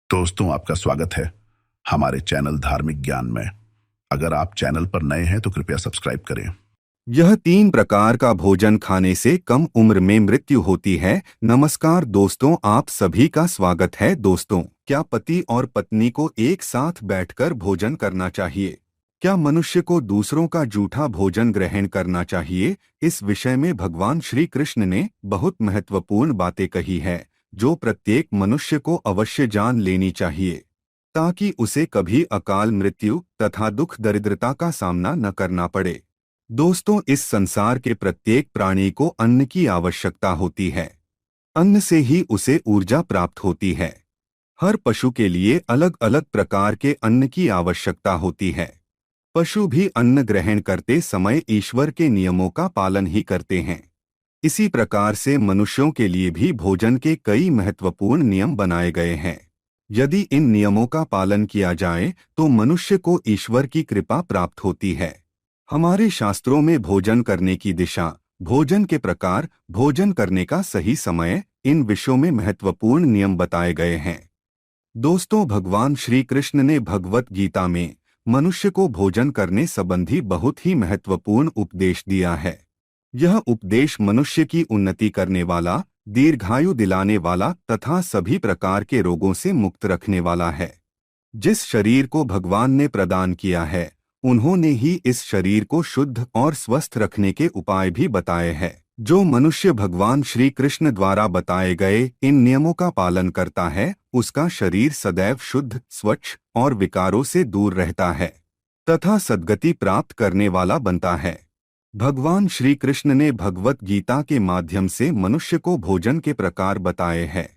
दोस्तों, आपका स्वागत है हमारे चैनल धार्मिक ज्ञान में। अगर आप चैनल पर नए हैं तो कृपया सब्सक्राइब करें। यह 3 प्रकार का भोजन खाने से कम उम्र में मृत्यु होती है। नमस्कार दोस्तों, आप सभी का स्वागत है। दोस्तों, क्या पति और पत्नी को एक साथ बैठकर भोजन करना चाहिए? क्या मनुष्य को दूसरों का जूठा भोजन ग्रहण करना चाहिए? इस विषय में भगवान श्री कृष्ण ने बहुत महत्वपूर्ण बातें कही है, जो प्रत्येक मनुष्य को अवश्य जान लेनी चाहिए, ताकि उसे कभी अकाल मृत्यु तथा दुख दरिद्रता का सामना न करना पड़े। दोस्तों, इस संसार के प्रत्येक प्राणी को अन्न की आवश्यकता होती है। अन्न से ही उसे ऊर्जा प्राप्त होती है। हर पशु के लिए अलग अलग प्रकार के अन्न की आवश्यकता होती है। पशु भी अन्न ग्रहण करते समय ईश्वर के नियमों का पालन ही करते हैं। इसी प्रकार से मनुष्यों के लिए भी भोजन के कई महत्वपूर्ण नियम बनाए गए हैं। यदि इन नियमों का पालन किया जाए तो मनुष्य को ईश्वर की कृपा प्राप्त होती है। हमारे शास्त्रों में भोजन करने की दिशा, भोजन के प्रकार, भोजन करने का सही समय, इन विषयों में महत्वपूर्ण नियम बताए गए हैं। दोस्तों, भगवान श्री कृष्ण ने भगवत गीता में मनुष्य को भोजन करने संबंधी बहुत ही महत्वपूर्ण उपदेश दिया है। यह उपदेश मनुष्य की उन्नति करने वाला, दीर्घायु दिलाने वाला तथा सभी प्रकार के रोगों से मुक्त रखने वाला है। जिस शरीर को भगवान ने प्रदान किया है, उन्होंने ही इस शरीर को शुद्ध और स्वस्थ रखने के उपाय भी बताए हैं। जो मनुष्य भगवान श्री कृष्ण द्वारा बताए गए इन नियमों का पालन करता है, उसका शरीर सदैव शुद्ध, स्वच्छ और विकारों से दूर रहता है तथा सद्गति प्राप्त करने वाला बनता है। भगवान श्री कृष्ण ने भगवत गीता के माध्यम से मनुष्य को भोजन के प्रकार बताए हैं।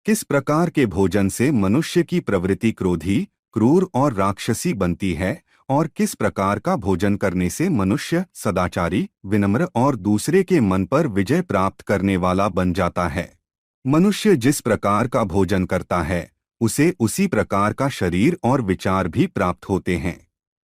किस प्रकार के भोजन से मनुष्य की प्रवृत्ति क्रोधी, क्रूर और राक्षसी बनती है, और किस प्रकार का भोजन करने से मनुष्य सदाचारी, विनम्र और दूसरे के मन पर विजय प्राप्त करने वाला बन जाता है। मनुष्य जिस प्रकार का भोजन करता है, उसे उसी प्रकार का शरीर और विचार भी प्राप्त होते हैं।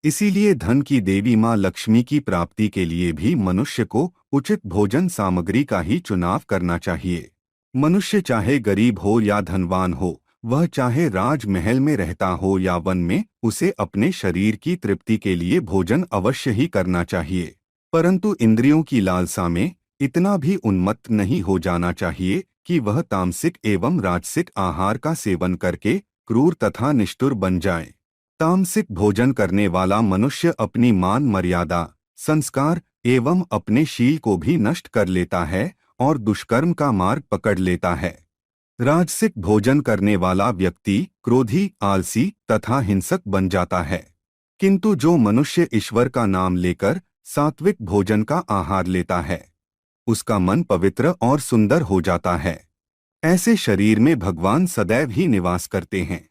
इसीलिए धन की देवी माँ लक्ष्मी की प्राप्ति के लिए भी मनुष्य को उचित भोजन सामग्री का ही चुनाव करना चाहिए। मनुष्य चाहे गरीब हो या धनवान हो, वह चाहे राजमहल में रहता हो या वन में, उसे अपने शरीर की तृप्ति के लिए भोजन अवश्य ही करना चाहिए। परंतु इंद्रियों की लालसा में इतना भी उन्मत्त नहीं हो जाना चाहिए कि वह तामसिक एवं राजसिक आहार का सेवन करके क्रूर तथा निष्ठुर बन जाए। तामसिक भोजन करने वाला मनुष्य अपनी मान मर्यादा, संस्कार एवं अपने शील को भी नष्ट कर लेता है और दुष्कर्म का मार्ग पकड़ लेता है। राजसिक भोजन करने वाला व्यक्ति क्रोधी, आलसी तथा हिंसक बन जाता है। किंतु जो मनुष्य ईश्वर का नाम लेकर सात्विक भोजन का आहार लेता है, उसका मन पवित्र और सुंदर हो जाता है। ऐसे शरीर में भगवान सदैव ही निवास करते हैं।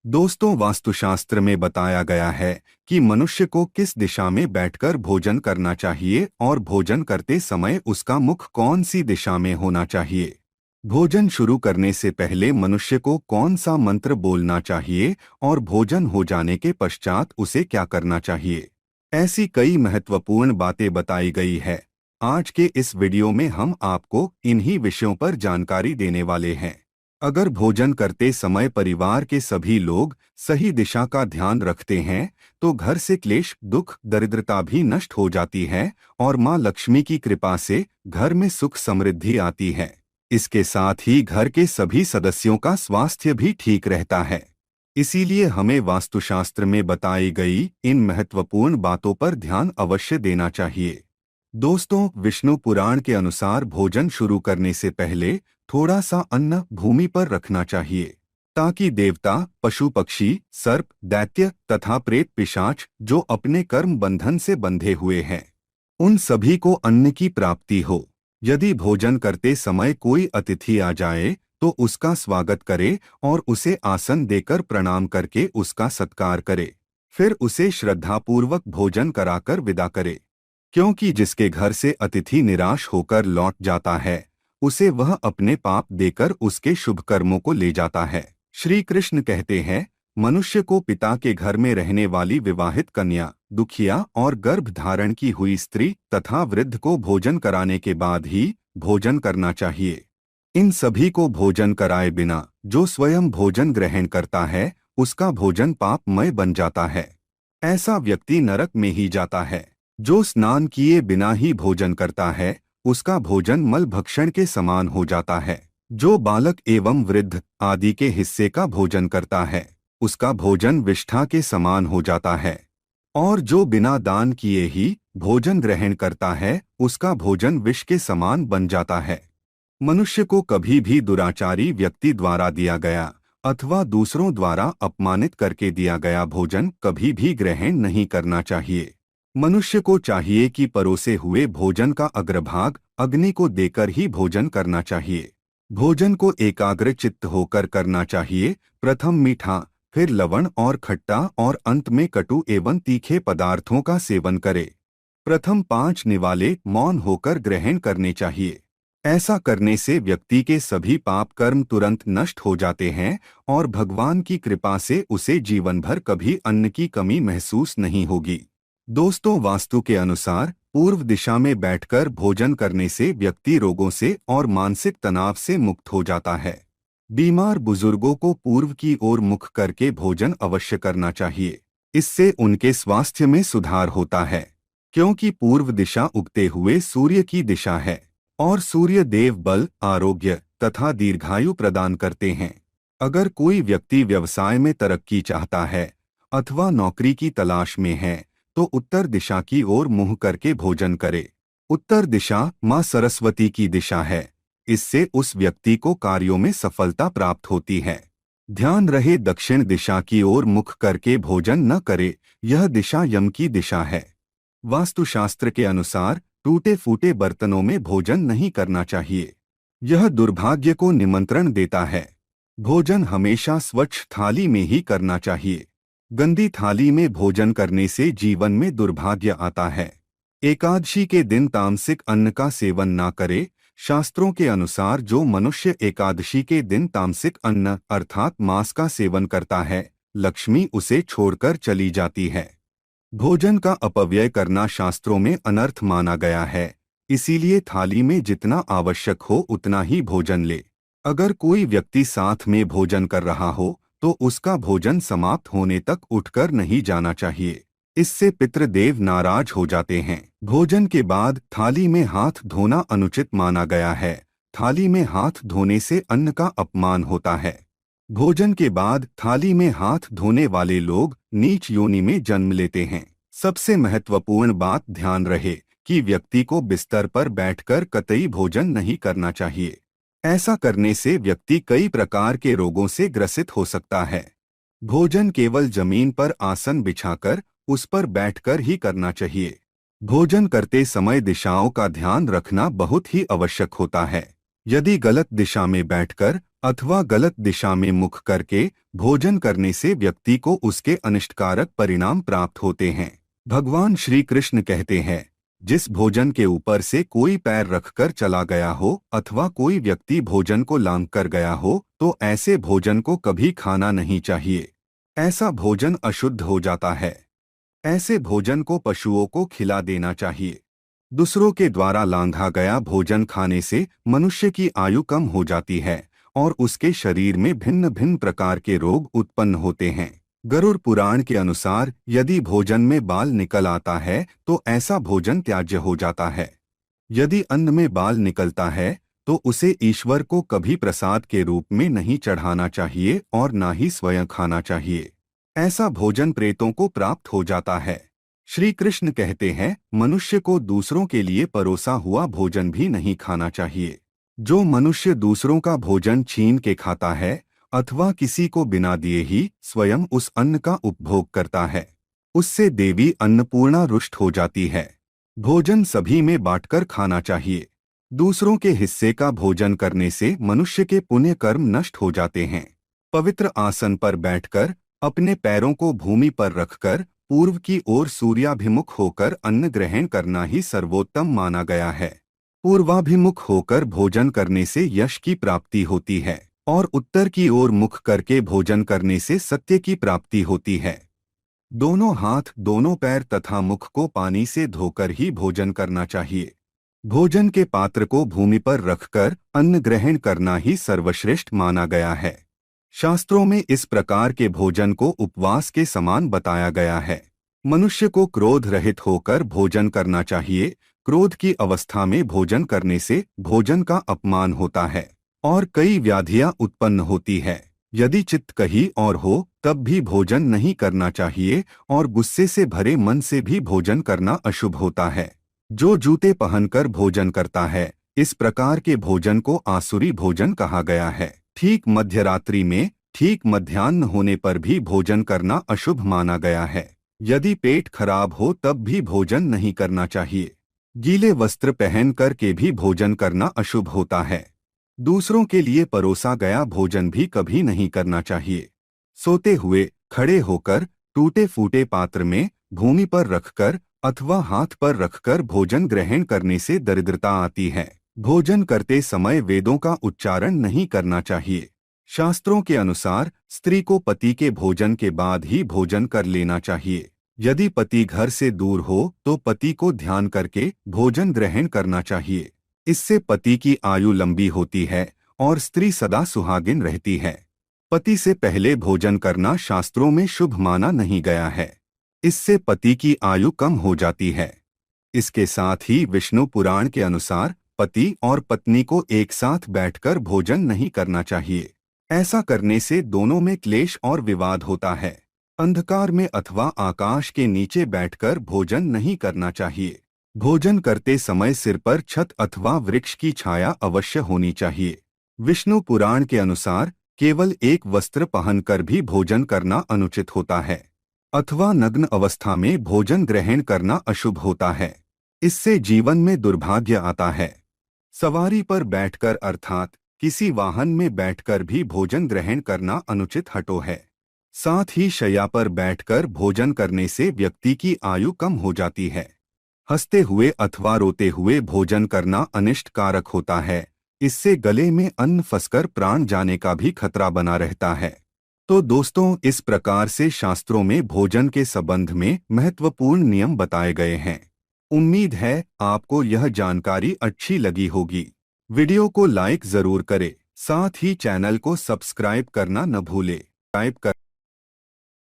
दोस्तों, वास्तुशास्त्र में बताया गया है कि मनुष्य को किस दिशा में बैठकर भोजन करना चाहिए और भोजन करते समय उसका मुख कौन सी दिशा में होना चाहिए। भोजन शुरू करने से पहले मनुष्य को कौन सा मंत्र बोलना चाहिए और भोजन हो जाने के पश्चात उसे क्या करना चाहिए। ऐसी कई महत्वपूर्ण बातें बताई गई है। आज के इस वीडियो में हम आपको इन्हीं विषयों पर जानकारी देने वाले हैं। अगर भोजन करते समय परिवार के सभी लोग सही दिशा का ध्यान रखते हैं, तो घर से क्लेश, दुख, दरिद्रता भी नष्ट हो जाती है और माँ लक्ष्मी की कृपा से घर में सुख समृद्धि आती है। इसके साथ ही घर के सभी सदस्यों का स्वास्थ्य भी ठीक रहता है। इसीलिए हमें वास्तुशास्त्र में बताई गई इन महत्वपूर्ण बातों पर ध्यान अवश्य देना चाहिए। दोस्तों, विष्णु पुराण के अनुसार भोजन शुरू करने से पहले थोड़ा सा अन्न भूमि पर रखना चाहिए, ताकि देवता, पशु पक्षी, सर्प, दैत्य तथा प्रेत पिशाच जो अपने कर्म बंधन से बंधे हुए हैं, उन सभी को अन्न की प्राप्ति हो। यदि भोजन करते समय कोई अतिथि आ जाए तो उसका स्वागत करे और उसे आसन देकर प्रणाम करके उसका सत्कार करे। फिर उसे श्रद्धापूर्वक भोजन कराकर विदा करे, क्योंकि जिसके घर से अतिथि निराश होकर लौट जाता है, उसे वह अपने पाप देकर उसके शुभ कर्मों को ले जाता है। श्री कृष्ण कहते हैं, मनुष्य को पिता के घर में रहने वाली विवाहित कन्या, दुखिया और गर्भ धारण की हुई स्त्री तथा वृद्ध को भोजन कराने के बाद ही भोजन करना चाहिए। इन सभी को भोजन कराए बिना जो स्वयं भोजन ग्रहण करता है उसका भोजन पापमय बन जाता है। ऐसा व्यक्ति नरक में ही जाता है। जो स्नान किए बिना ही भोजन करता है उसका भोजन मल भक्षण के समान हो जाता है। जो बालक एवं वृद्ध आदि के हिस्से का भोजन करता है उसका भोजन विष्ठा के समान हो जाता है। और जो बिना दान किए ही भोजन ग्रहण करता है उसका भोजन विष के समान बन जाता है। मनुष्य को कभी भी दुराचारी व्यक्ति द्वारा दिया गया अथवा दूसरों द्वारा अपमानित करके दिया गया भोजन कभी भी ग्रहण नहीं करना चाहिए। मनुष्य को चाहिए कि परोसे हुए भोजन का अग्रभाग अग्नि को देकर ही भोजन करना चाहिए। भोजन को एकाग्र चित्त होकर करना चाहिए। प्रथम मीठा, फिर लवण और खट्टा और अंत में कटु एवं तीखे पदार्थों का सेवन करे। प्रथम 5 निवाले मौन होकर ग्रहण करने चाहिए। ऐसा करने से व्यक्ति के सभी पाप कर्म तुरंत नष्ट हो जाते हैं और भगवान की कृपा से उसे जीवन भर कभी अन्न की कमी महसूस नहीं होगी। दोस्तों, वास्तु के अनुसार पूर्व दिशा में बैठकर भोजन करने से व्यक्ति रोगों से और मानसिक तनाव से मुक्त हो जाता है। बीमार बुजुर्गों को पूर्व की ओर मुख करके भोजन अवश्य करना चाहिए। इससे उनके स्वास्थ्य में सुधार होता है, क्योंकि पूर्व दिशा उगते हुए सूर्य की दिशा है और सूर्य देव बल, आरोग्य तथा दीर्घायु प्रदान करते हैं। अगर कोई व्यक्ति व्यवसाय में तरक्की चाहता है अथवा नौकरी की तलाश में है तो उत्तर दिशा की ओर मुंह करके भोजन करे। उत्तर दिशा मां सरस्वती की दिशा है। इससे उस व्यक्ति को कार्यों में सफलता प्राप्त होती है। ध्यान रहे, दक्षिण दिशा की ओर मुख करके भोजन न करे, यह दिशा यम की दिशा है। वास्तुशास्त्र के अनुसार टूटे फूटे बर्तनों में भोजन नहीं करना चाहिए। यह दुर्भाग्य को निमंत्रण देता है। भोजन हमेशा स्वच्छ थाली में ही करना चाहिए। गंदी थाली में भोजन करने से जीवन में दुर्भाग्य आता है। एकादशी के दिन तामसिक अन्न का सेवन ना करे। शास्त्रों के अनुसार जो मनुष्य एकादशी के दिन तामसिक अन्न अर्थात मांस का सेवन करता है, लक्ष्मी उसे छोड़कर चली जाती है। भोजन का अपव्यय करना शास्त्रों में अनर्थ माना गया है, इसीलिए थाली में जितना आवश्यक हो उतना ही भोजन ले। अगर कोई व्यक्ति साथ में भोजन कर रहा हो तो उसका भोजन समाप्त होने तक उठकर नहीं जाना चाहिए। इससे पितृदेव नाराज हो जाते हैं। भोजन के बाद थाली में हाथ धोना अनुचित माना गया है। थाली में हाथ धोने से अन्न का अपमान होता है। भोजन के बाद थाली में हाथ धोने वाले लोग नीच योनि में जन्म लेते हैं। सबसे महत्वपूर्ण बात ध्यान रहे कि व्यक्ति को बिस्तर पर बैठकर कतई भोजन नहीं करना चाहिए। ऐसा करने से व्यक्ति कई प्रकार के रोगों से ग्रसित हो सकता है। भोजन केवल जमीन पर आसन बिछाकर उस पर बैठकर ही करना चाहिए। भोजन करते समय दिशाओं का ध्यान रखना बहुत ही आवश्यक होता है। यदि गलत दिशा में बैठकर अथवा गलत दिशा में मुख करके भोजन करने से व्यक्ति को उसके अनिष्टकारक परिणाम प्राप्त होते हैं। भगवान श्री कृष्ण कहते हैं, जिस भोजन के ऊपर से कोई पैर रखकर चला गया हो अथवा कोई व्यक्ति भोजन को लांघ कर गया हो तो ऐसे भोजन को कभी खाना नहीं चाहिए। ऐसा भोजन अशुद्ध हो जाता है। ऐसे भोजन को पशुओं को खिला देना चाहिए। दूसरों के द्वारा लांघा गया भोजन खाने से मनुष्य की आयु कम हो जाती है और उसके शरीर में भिन्न भिन्न प्रकार के रोग उत्पन्न होते हैं। गरुड़ पुराण के अनुसार यदि भोजन में बाल निकल आता है तो ऐसा भोजन त्याज्य हो जाता है। यदि अन्न में बाल निकलता है तो उसे ईश्वर को कभी प्रसाद के रूप में नहीं चढ़ाना चाहिए और ना ही स्वयं खाना चाहिए। ऐसा भोजन प्रेतों को प्राप्त हो जाता है। श्री कृष्ण कहते हैं, मनुष्य को दूसरों के लिए परोसा हुआ भोजन भी नहीं खाना चाहिए। जो मनुष्य दूसरों का भोजन छीन के खाता है अथवा किसी को बिना दिए ही स्वयं उस अन्न का उपभोग करता है, उससे देवी अन्नपूर्णा रुष्ट हो जाती है। भोजन सभी में बांटकर खाना चाहिए। दूसरों के हिस्से का भोजन करने से मनुष्य के पुण्य कर्म नष्ट हो जाते हैं। पवित्र आसन पर बैठकर अपने पैरों को भूमि पर रखकर पूर्व की ओर सूर्याभिमुख होकर अन्न ग्रहण करना ही सर्वोत्तम माना गया है। पूर्वाभिमुख होकर भोजन करने से यश की प्राप्ति होती है और उत्तर की ओर मुख करके भोजन करने से सत्य की प्राप्ति होती है। दोनों हाथ, दोनों पैर तथा मुख को पानी से धोकर ही भोजन करना चाहिए। भोजन के पात्र को भूमि पर रखकर अन्न ग्रहण करना ही सर्वश्रेष्ठ माना गया है। शास्त्रों में इस प्रकार के भोजन को उपवास के समान बताया गया है। मनुष्य को क्रोध रहित होकर भोजन करना चाहिए। क्रोध की अवस्था में भोजन करने से भोजन का अपमान होता है और कई व्याधियां उत्पन्न होती है। यदि चित्त कहीं और हो तब भी भोजन नहीं करना चाहिए और गुस्से से भरे मन से भी भोजन करना अशुभ होता है। जो जूते पहनकर भोजन करता है, इस प्रकार के भोजन को आसुरी भोजन कहा गया है। ठीक मध्यरात्रि में, ठीक मध्याह्न होने पर भी भोजन करना अशुभ माना गया है। यदि पेट खराब हो तब भी भोजन नहीं करना चाहिए। गीले वस्त्र पहन कर के भी भोजन करना अशुभ होता है। दूसरों के लिए परोसा गया भोजन भी कभी नहीं करना चाहिए। सोते हुए, खड़े होकर, टूटे फूटे पात्र में, भूमि पर रखकर अथवा हाथ पर रखकर भोजन ग्रहण करने से दरिद्रता आती है। भोजन करते समय वेदों का उच्चारण नहीं करना चाहिए। शास्त्रों के अनुसार स्त्री को पति के भोजन के बाद ही भोजन कर लेना चाहिए। यदि पति घर से दूर हो तो पति को ध्यान करके भोजन ग्रहण करना चाहिए। इससे पति की आयु लंबी होती है और स्त्री सदा सुहागिन रहती है। पति से पहले भोजन करना शास्त्रों में शुभ माना नहीं गया है। इससे पति की आयु कम हो जाती है। इसके साथ ही विष्णु पुराण के अनुसार पति और पत्नी को एक साथ बैठकर भोजन नहीं करना चाहिए। ऐसा करने से दोनों में क्लेश और विवाद होता है। अंधकार में अथवा आकाश के नीचे बैठकर भोजन नहीं करना चाहिए। भोजन करते समय सिर पर छत अथवा वृक्ष की छाया अवश्य होनी चाहिए। विष्णु पुराण के अनुसार केवल एक वस्त्र पहनकर भी भोजन करना अनुचित होता है अथवा नग्न अवस्था में भोजन ग्रहण करना अशुभ होता है। इससे जीवन में दुर्भाग्य आता है। सवारी पर बैठकर अर्थात किसी वाहन में बैठकर भी भोजन ग्रहण करना अनुचित हटो है। साथ ही शैया पर बैठकर भोजन करने से व्यक्ति की आयु कम हो जाती है। हंसते हुए अथवा रोते हुए भोजन करना अनिष्ट कारक होता है। इससे गले में अन्न फंसकर प्राण जाने का भी खतरा बना रहता है। तो दोस्तों, इस प्रकार से शास्त्रों में भोजन के संबंध में महत्वपूर्ण नियम बताए गए हैं। उम्मीद है आपको यह जानकारी अच्छी लगी होगी। वीडियो को लाइक जरूर करें, साथ ही चैनल को सब्सक्राइब करना न भूलें।